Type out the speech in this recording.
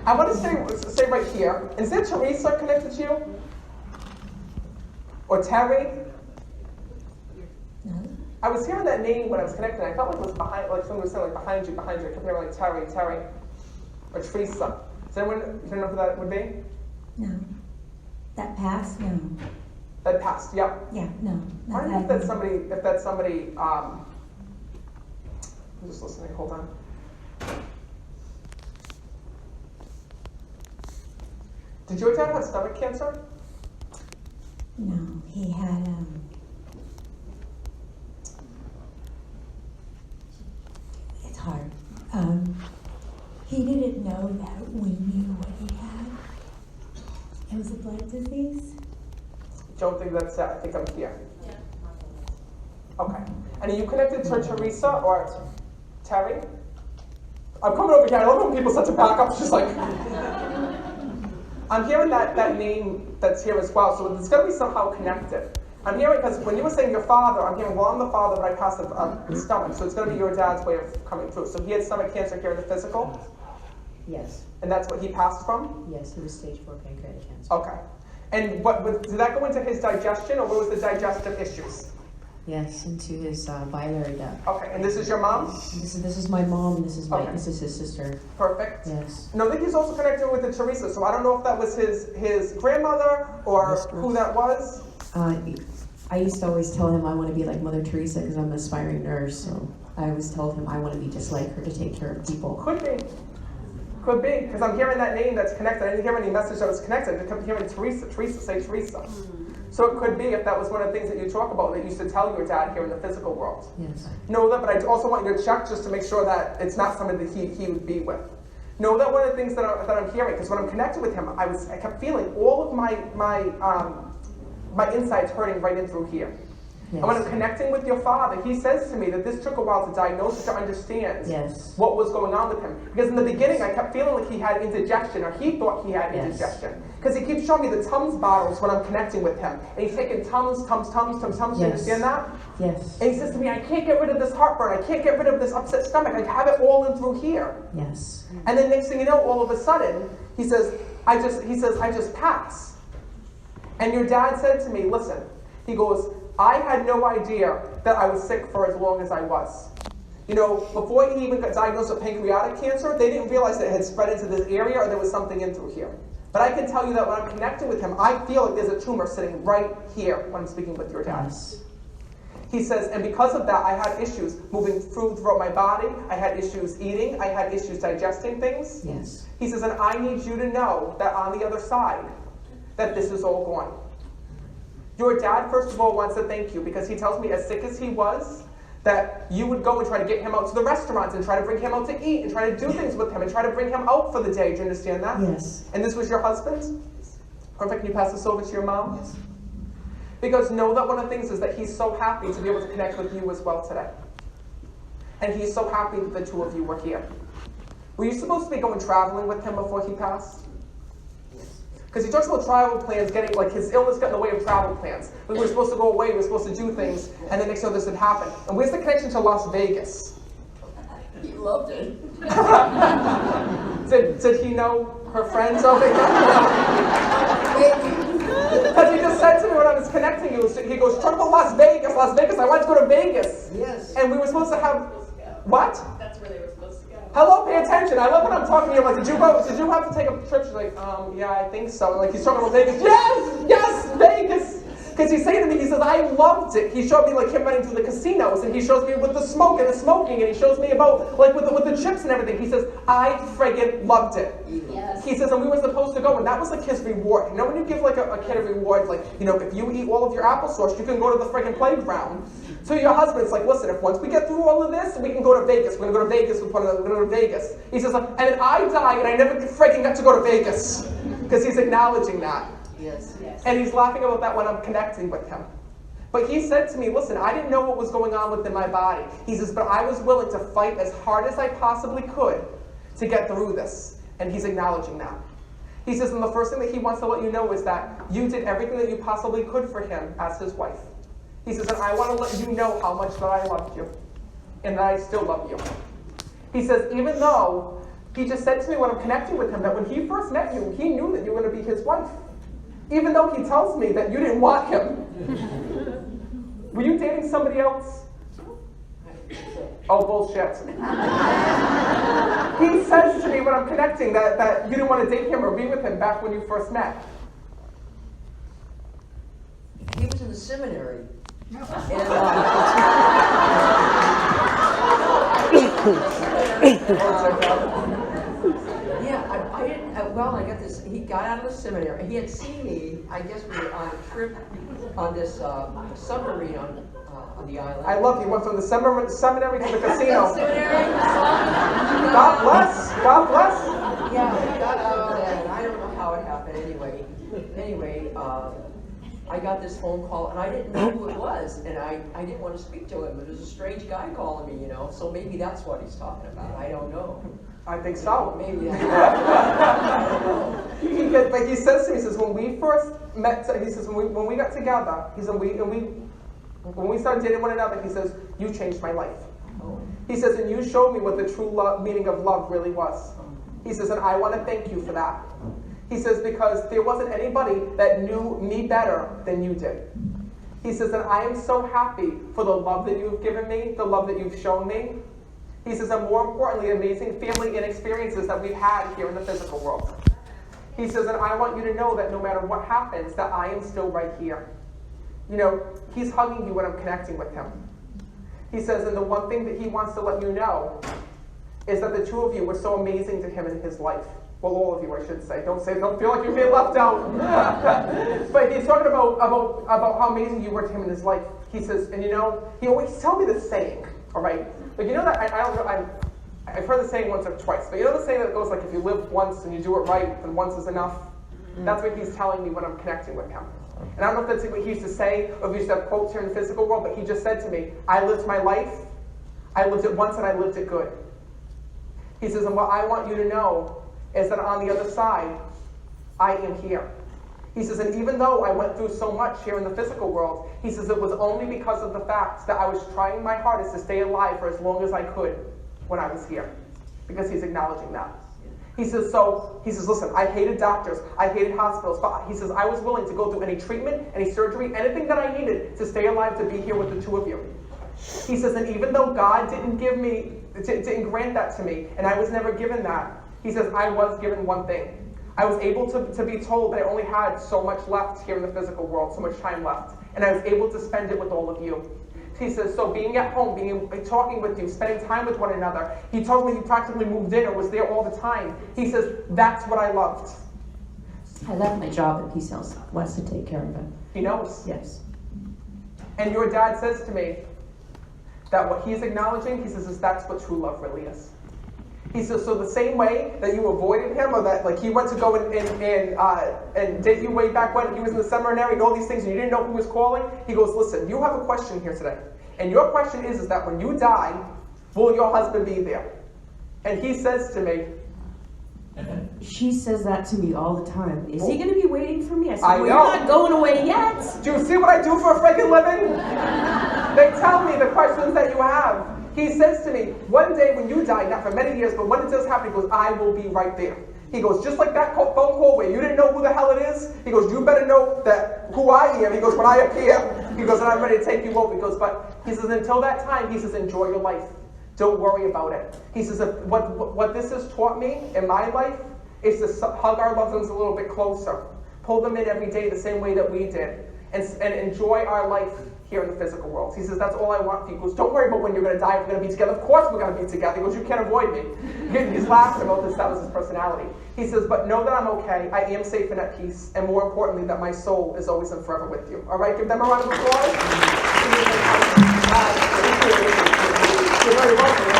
I want to say right here, is there Teresa connected to you? Or Terry? No. I was hearing that name when I was connected. I felt like it was behind, like someone was saying like behind you. I kept hearing like Terry, or Teresa. Does anyone, you don't know who that would be? No. That passed? No. That passed, yeah. Yeah, no. I wonder if that's somebody, I'm just listening, hold on. Did your dad have stomach cancer? No, he had, it's hard. He didn't know that we knew what he had. It was a blood disease. Don't think that's it. I think I'm here. Okay. And are you connected to Teresa or Terry? I'm coming over here. I love when people start to back up. It's just like, I'm hearing that name that's here as well. So it's going to be somehow connected. I'm hearing, because when you were saying your father, I'm hearing, well, I'm the father, but I passed the stomach. So it's going to be your dad's way of coming through. So he had stomach cancer here in the physical? Yes. And that's what he passed from? Yes, it was stage 4 pancreatic cancer. Okay. And did that go into his digestion, or what was the digestive issues? Yes, into his biliary duct. Okay, and this is your mom? This is my mom, and this is Okay. this is his sister. Perfect. Yes. No, I think he's also connected with the Teresa, so I don't know if that was his grandmother or who that was. I used to always tell him I want to be like Mother Teresa because I'm an aspiring nurse, so I always told him I want to be just like her to take care of people. Could be, because I'm hearing that name that's connected. I didn't hear any message that was connected. I kept hearing Teresa say Teresa. So it could be if that was one of the things that you talk about that you used to tell your dad here in the physical world. Yes. Know that, but I also want you to check just to make sure that it's not somebody that he would be with. Know that one of the things that I'm hearing, because when I'm connected with him, I kept feeling all of my insides hurting right in through here. Yes. And when I'm connecting with your father, he says to me that this took a while to diagnose, to understand what was going on with him. Because in the beginning, I kept feeling like he had indigestion, or he thought he had indigestion. Because he keeps showing me the Tums bottles when I'm connecting with him. And he's taking Tums. Yes. You understand that? Yes. And he says to me, I can't get rid of this heartburn. I can't get rid of this upset stomach. I have it all in through here. Yes. And then next thing you know, all of a sudden, he says, I just pass. And your dad said to me, listen, he goes, I had no idea that I was sick for as long as I was. You know, before he even got diagnosed with pancreatic cancer, they didn't realize that it had spread into this area or there was something in through here. But I can tell you that when I'm connected with him, I feel like there's a tumor sitting right here when I'm speaking with your dad. Yes. He says, and because of that, I had issues moving throughout my body. I had issues eating. I had issues digesting things. Yes. He says, and I need you to know that on the other side, that this is all gone. Your dad, first of all, wants to thank you because he tells me as sick as he was, that you would go and try to get him out to the restaurants and try to bring him out to eat and try to do things with him and try to bring him out for the day. Do you understand that? Yes. And this was your husband? Perfect. Can you pass this over to your mom? Yes. Because know that one of the things is that he's so happy to be able to connect with you as well today. And he's so happy that the two of you were here. Were you supposed to be going traveling with him before he passed? Because he talks about travel plans getting, like his illness got in the way of travel plans. We were supposed to go away, we were supposed to do things, and then next thing this had happened. And where's the connection to Las Vegas? He loved it. Did he know her friends over here? Because he just said to me when I was connecting you, he goes, talk about Las Vegas, I want to go to Vegas. Yes. And we were supposed to have, what? That's where they were supposed to go. Hello, pay attention. I love when I'm talking to you. I'm like, did you have to take a trip? She's like, yeah, I think so. Like, he's talking about Vegas. Yes, Vegas. Because he's saying to me, he says, I loved it. He showed me like him running through the casinos, and he shows me with the smoke and the smoking, and he shows me about like with the chips and everything. He says, I friggin' loved it. Yes. He says, and we were supposed to go, and that was like his reward. You know when you give like a kid a reward, like, you know, if you eat all of your applesauce, you can go to the friggin' playground. So your husband's like, listen, if once we get through all of this, we can go to Vegas. We're gonna go to Vegas with one another. We're gonna go to Vegas. He says, and then I die, and I never friggin' got to go to Vegas. Because he's acknowledging that. Yes. Yes. And he's laughing about that when I'm connecting with him. But he said to me, listen, I didn't know what was going on within my body. He says, but I was willing to fight as hard as I possibly could to get through this. And he's acknowledging that. He says, and the first thing that he wants to let you know is that you did everything that you possibly could for him as his wife. He says, and I want to let you know how much that I loved you. And that I still love you. He says, even though He just said to me when I'm connecting with him that when he first met you, he knew that you were going to be his wife. Even though he tells me that you didn't want him. Were you dating somebody else? Oh, bullshit. He says to me when I'm connecting that you didn't want to date him or be with him back when you first met. He was in the seminary. And, yeah, I didn't, well, I got this, he got out of the seminary. He had seen me, I guess we were on a trip on this submarine on the island. I love you. Went from the seminary to the casino. Seminary? God bless. God bless. Yeah, we got out and I don't know how it happened anyway. I got this phone call and I didn't know who it was and I didn't want to speak to him. It was a strange guy calling me, so maybe that's what he's talking about. I don't know. I think so. Maybe I don't know. Like he says to me, he says, when we first met, he says, when we got together, he said, when we started dating one another, he says, you changed my life. He says, and you showed me what the true meaning of love really was. He says, and I want to thank you for that. He says, because there wasn't anybody that knew me better than you did. He says, and I am so happy for the love that you've given me, the love that you've shown me. He says, and more importantly, amazing family and experiences that we've had here in the physical world. He says, and I want you to know that no matter what happens, that I am still right here. He's hugging you when I'm connecting with him. He says, and the one thing that he wants to let you know is that the two of you were so amazing to him in his life. Well, all of you, I should say. Don't feel like you're being left out. But he's talking about how amazing you were to him in his life. He says, and he always tells me this saying, all right? Like, that, I don't know, I've heard the saying once or twice, but the saying that goes like, if you live once and you do it right, then once is enough. That's what he's telling me when I'm connecting with him. And I don't know if that's what he used to say, or if he used to have quotes here in the physical world, but he just said to me, I lived my life, I lived it once and I lived it good. He says, and what I want you to know is that on the other side, I am here. He says, and even though I went through so much here in the physical world, he says it was only because of the fact that I was trying my hardest to stay alive for as long as I could when I was here. Because he's acknowledging that. He says, listen, I hated doctors, I hated hospitals, but he says, I was willing to go through any treatment, any surgery, anything that I needed to stay alive to be here with the two of you. He says, and even though God didn't grant that to me, and I was never given that, he says, I was given one thing. I was able to be told that I only had so much left here in the physical world, so much time left, and I was able to spend it with all of you. He says, so being at home, talking with you, spending time with one another, he told me he practically moved in or was there all the time. He says, that's what I loved. I left my job at Peace House West to take care of him. He knows. Yes. And your dad says to me that what he's acknowledging, he says, is that's what true love really is. He says, so the same way that you avoided him, or that like he went to go and date you way back when he was in the seminary and all these things and you didn't know who was calling, he goes, listen, you have a question here today. And your question is that when you die, will your husband be there? And he says to me, She says that to me all the time. Is he going to be waiting for me? I said, I well, know. you're not going away yet. do you see what I do for a freaking living? They tell me the questions that you have. He says to me, one day when you die, not for many years, but when it does happen, he goes, I will be right there. He goes, just like that phone call where you didn't know who the hell it is, he goes, you better know that who I am. He goes, when I appear, he goes, and I'm ready to take you over. He goes, but he says, until that time, he says, enjoy your life. Don't worry about it. He says, what this has taught me in my life is to hug our loved ones a little bit closer. Pull them in every day the same way that we did. And enjoy our life here in the physical world. He says, that's all I want for you. He goes, don't worry about when you're going to die, if we're going to be together. Of course we're going to be together. He goes, you can't avoid me. He's laughing about this. That was his personality. He says, but know that I'm okay. I am safe and at peace. And more importantly, that my soul is always and forever with you. All right? Give them a round of applause. You're very welcome.